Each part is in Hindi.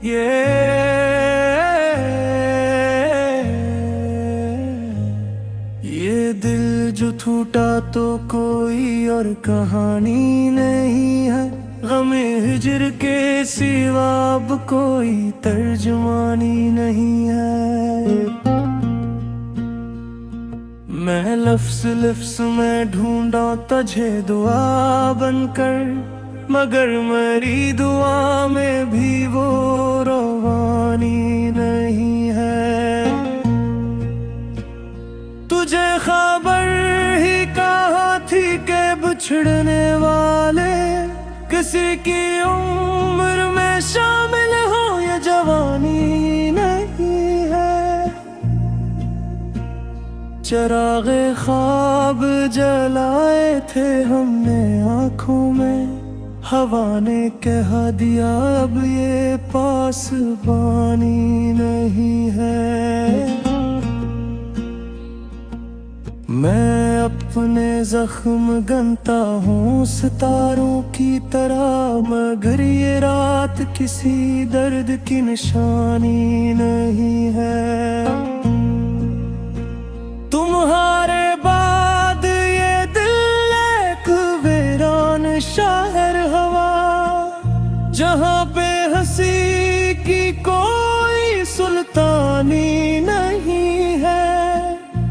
ये दिल जो टूटा तो कोई और कहानी नहीं है, गमे हिजर के सिवा अब कोई तर्जुमानी नहीं है। मैं लफ्ज़ लफ्ज़ में ढूंढा तुझे दुआ बनकर, मगर मेरी दुआ में भी वो रवानी नहीं है। तुझे खबर ही कहाँ थी के बिछड़ने वाले किसी की उम्र में शामिल हो ये जवानी नहीं है। चिरागे ख्वाब जलाए थे हमने आँखों में, हवा ने कह दिया अब ये पासबानी नहीं है। मैं अपने जख्म गनता हूँ सितारों की तरह, मगर ये रात किसी दर्द की निशानी नहीं है। तुम्हारे बाद ये दिल एक वीरान शहर हवा, जहाँ पे हंसी की कोई सुल्तानी नहीं है।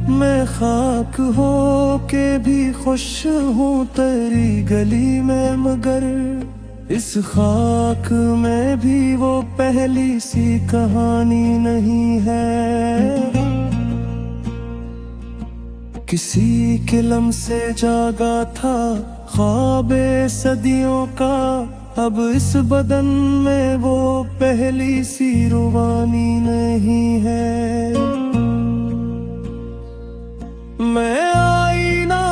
मैं खाक हो के भी खुश हूँ तेरी गली में, मगर इस खाक में भी वो पहली सी कहानी नहीं है। किसी के लम से जागा था ख्वाबे सदियों का, अब इस बदन में वो पहली सी रुबानी नहीं है। मैं आईना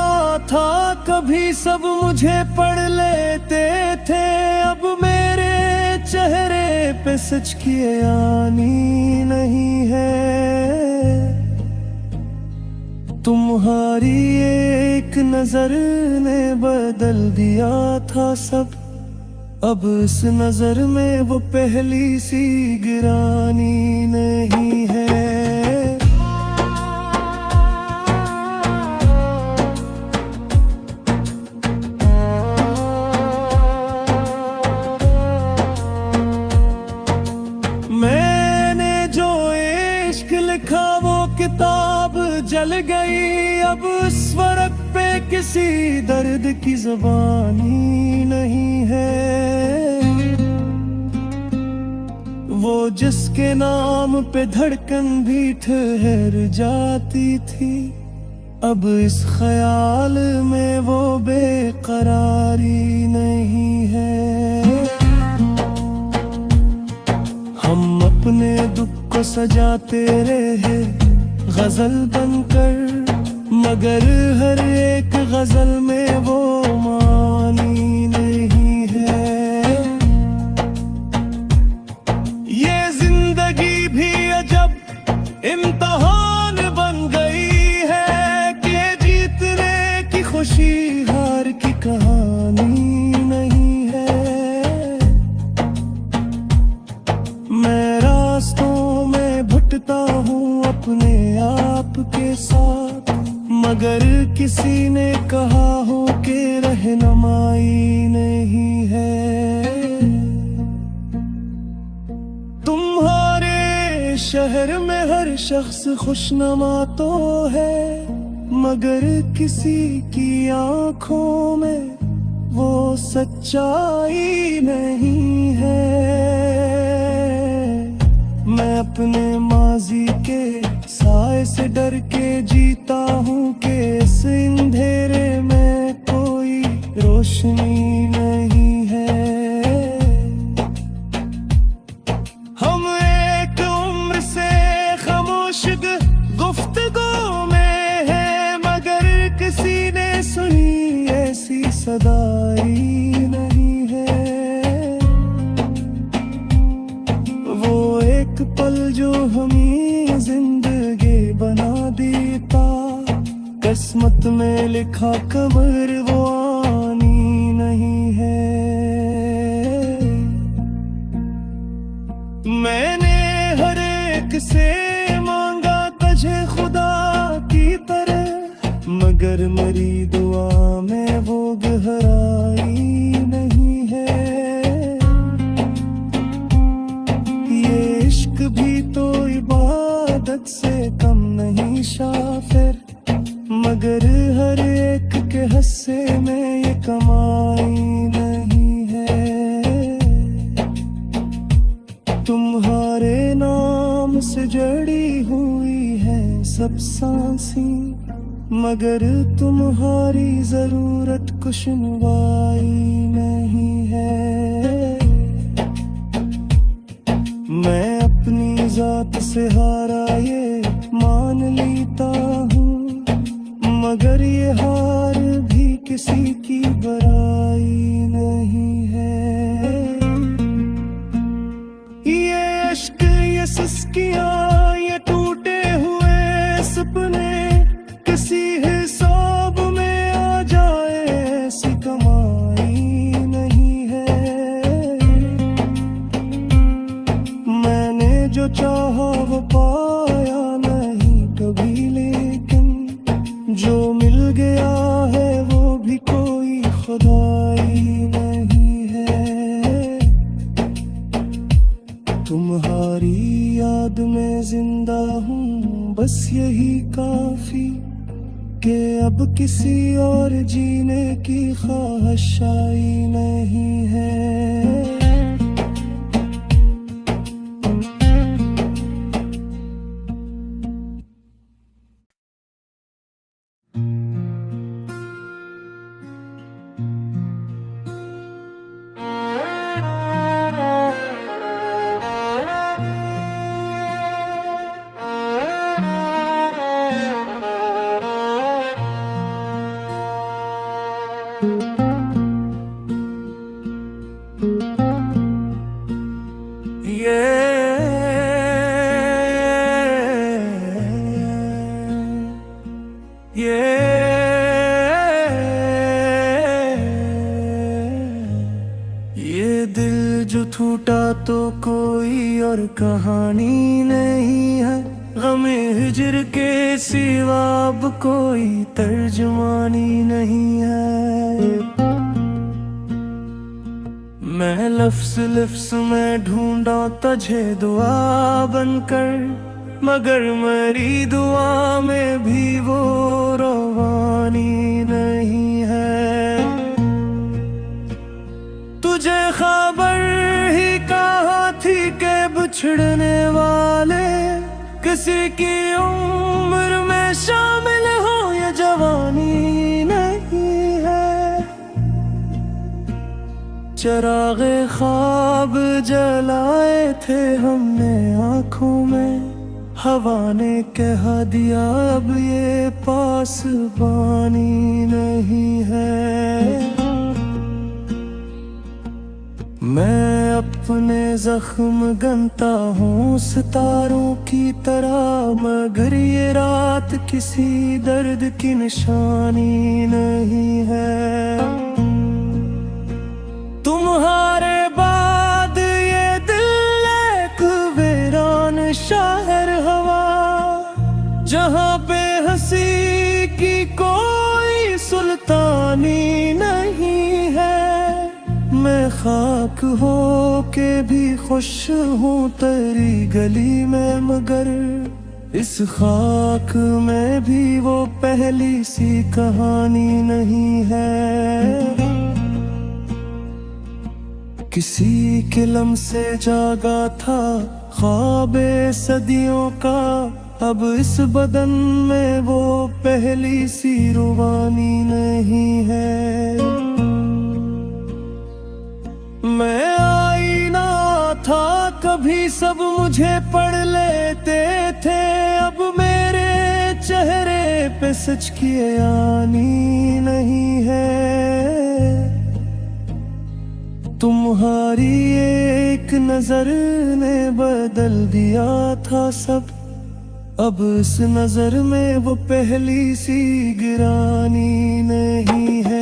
था कभी सब मुझे पढ़ लेते थे, अब मेरे चेहरे पे सच की यानी नहीं है। तुम्हारी एक नजर ने बदल दिया था सब, अब इस नजर में वो पहली सी गिरानी नहीं है। मैंने जो इश्क लिखा वो किताब जल गई, अब उस वर्क पे किसी दर्द की ज़बानी नहीं है। वो जिसके नाम पे धड़कन भी ठहर जाती थी, अब इस ख्याल में वो बेकरारी नहीं है। हम अपने दुख को सजाते रहे गजल बनकर, मगर हर एक गजल में वो मानी नहीं है। ये जिंदगी भी अजब इम्तिहान बन गई है कि जीतने की खुशी हार की कहानी नहीं है। मैं रास्तों में भटकता हूँ अपने आप के साथ, मगर किसी ने कहा हो कि रहनुमाई नहीं है। तुम्हारे शहर में हर शख्स खुशनुमा तो है, मगर किसी की आंखों में वो सच्चाई नहीं है। मैं अपने माजी के साए से डर के जीता हूँ कि इस अंधेरे में कोई रोशनी नहीं है। हम एक उम्र से खामोश गुफ्तगू में हैं, मगर किसी ने सुनी ऐसी सदाई नहीं है। वो एक पल जो हमें जिंदगी बना देता, किस्मत में लिखा कमर वो आनी नहीं है। मैंने हर एक से मांगा तुझे खुदा की तरह, मगर मेरी दुआ में वो गहराई नहीं है। ये इश्क भी तो इबादत से कम नहीं शाफिर, मगर हर एक के हिस्से में ये कमाई नहीं है। तुम्हारे नाम से जड़ी हुई है सब सांसें, मगर तुम्हारी जरूरत कुछ नवाई नहीं है। मैं अपनी जात से हारा ये मान लेता हूँ, मगर ये हार भी किसी की बड़ाई नहीं है। ये इश्क, ये सिस्कियाँ, ये टूटे हुए सपने किसी हिसाब में आ जाए ऐसी कमाई नहीं है। मैंने जो चाहा वो पाया नहीं कभी, लेकिन जो मिल गया है वो भी कोई खुदाई नहीं है। तुम्हारी याद में जिंदा हूँ बस यही काफी, कि अब किसी और जीने की ख्वाहिशाई नहीं है। ये दिल जो टूटा तो कोई और कहानी नहीं है, गमे हिजर के सिवा अब कोई तर्जुमानी नहीं है। मैं लफ्ज़ लफ्ज़ में ढूंढा तुझे दुआ बनकर, मगर मेरी दुआ में भी वो रवानी नहीं है। तुझे खबर ही कहाँ थी के बिछड़ने वाले किसी की उम्र में शामिल हो ये जवानी नहीं है। चिरागे ख्वाब जलाए थे हमने आँखों में, हवा ने कह दिया अब ये पासबानी नहीं है। मैं अपने जख्म गनता हूँ सितारों की तरह, मगर ये रात किसी दर्द की निशानी नहीं है। तुम्हारे बाद ये दिल एक वीरान शहर हवा, जहाँ पे हंसी की कोई सुल्तानी नहीं है। मैं खाक हो के भी खुश हूँ तेरी गली में, मगर इस खाक में भी वो पहली सी कहानी नहीं है। किसी के लम से जागा था ख्वाबे सदियों का, अब इस बदन में वो पहली सी रुबानी नहीं है। मैं आईना था कभी सब मुझे पढ़ लेते थे, अब मेरे चेहरे पे सच की यानी नहीं है। तुम्हारी एक नजर ने बदल दिया था सब, अब इस नजर में वो पहली सी गिरानी नहीं है।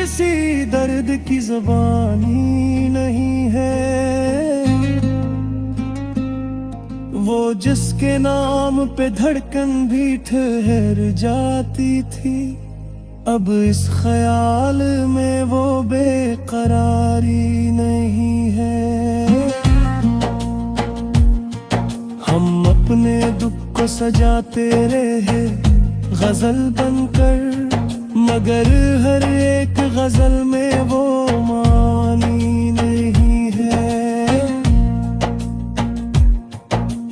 किसी दर्द की ज़बानी नहीं है। वो जिसके नाम पे धड़कन भी ठहर जाती थी, अब इस ख्याल में वो बेकरारी नहीं है। हम अपने दुख को सजाते रहे गजल बनकर, मगर हर एक गजल में वो मानी नहीं है।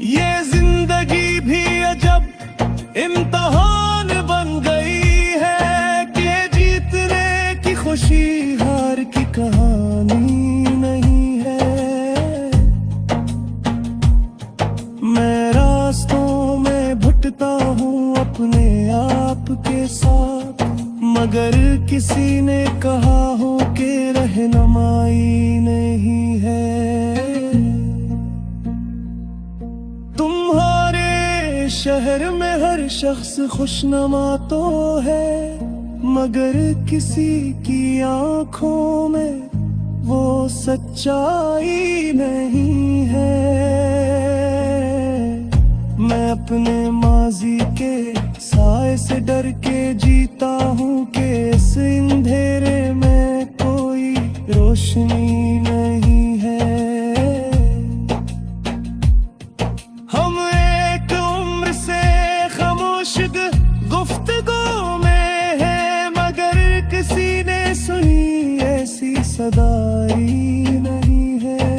ये जिंदगी भी अजब इम्तिहान बन गई है कि जीतने की खुशी हार की कहानी नहीं है। मैं रास्तों में भटकता हूँ अपने आप के साथ, मगर किसी ने कहा हो कि रहनुमाई नहीं है। तुम्हारे शहर में हर शख्स खुशनुमा तो है, मगर किसी की आंखों में वो सच्चाई नहीं है। मैं अपने माजी के साए से डर के जीता हूँ कि इस अंधेरे में कोई रोशनी नहीं है। हम एक उम्र से खामोश गुफ्तगू में है, मगर किसी ने सुनी ऐसी सदाई नहीं है।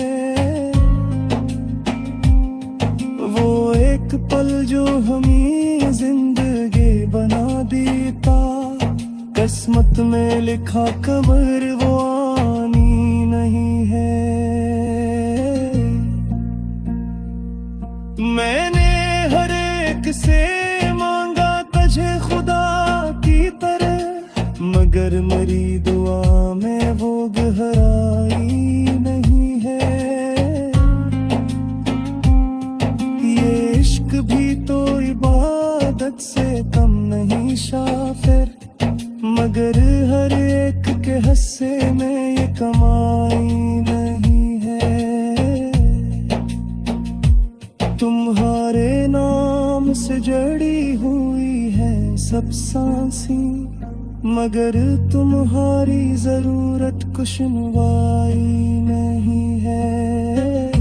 वो एक पल जो हमें जिंदगी बना देता, किस्मत में लिखा कमर वो आनी नहीं है। मैंने हर एक से मांगा तुझे खुदा की तरह, मगर मेरी दुआ में वो गहराई नहीं है। ये इश्क भी तो इबादत से कम नहीं शाफिर, मगर हर एक के हिस्से में ये कमाई नहीं है। तुम्हारे नाम से जड़ी हुई है सब सांसें, मगर तुम्हारी जरूरत कुछ नवाई नहीं है।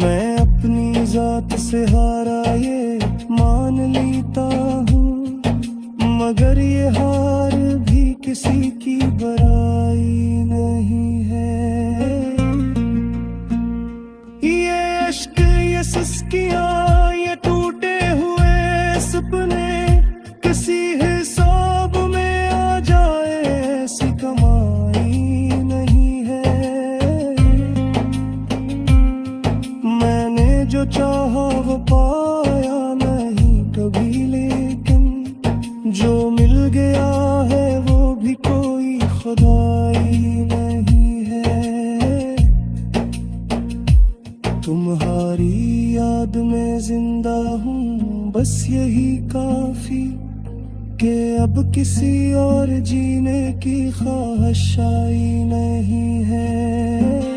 मैं अपनी जात से हारा ये मान लेता हूँ, मगर ये हार भी किसी की बड़ाई नहीं है। ये इश्क ये सिस्कियाँ ये टूटे हुए सपने किसी हिसाब में आ जाए ऐसी कमाई नहीं है। मैंने जो चाहा वो पाया नहीं कभी, लेकिन जो मिल गया है वो भी कोई खुदाई नहीं है। तुम्हारी याद में जिंदा हूँ बस यही काफी, कि अब किसी और जीने की ख्वाहिश आई नहीं है।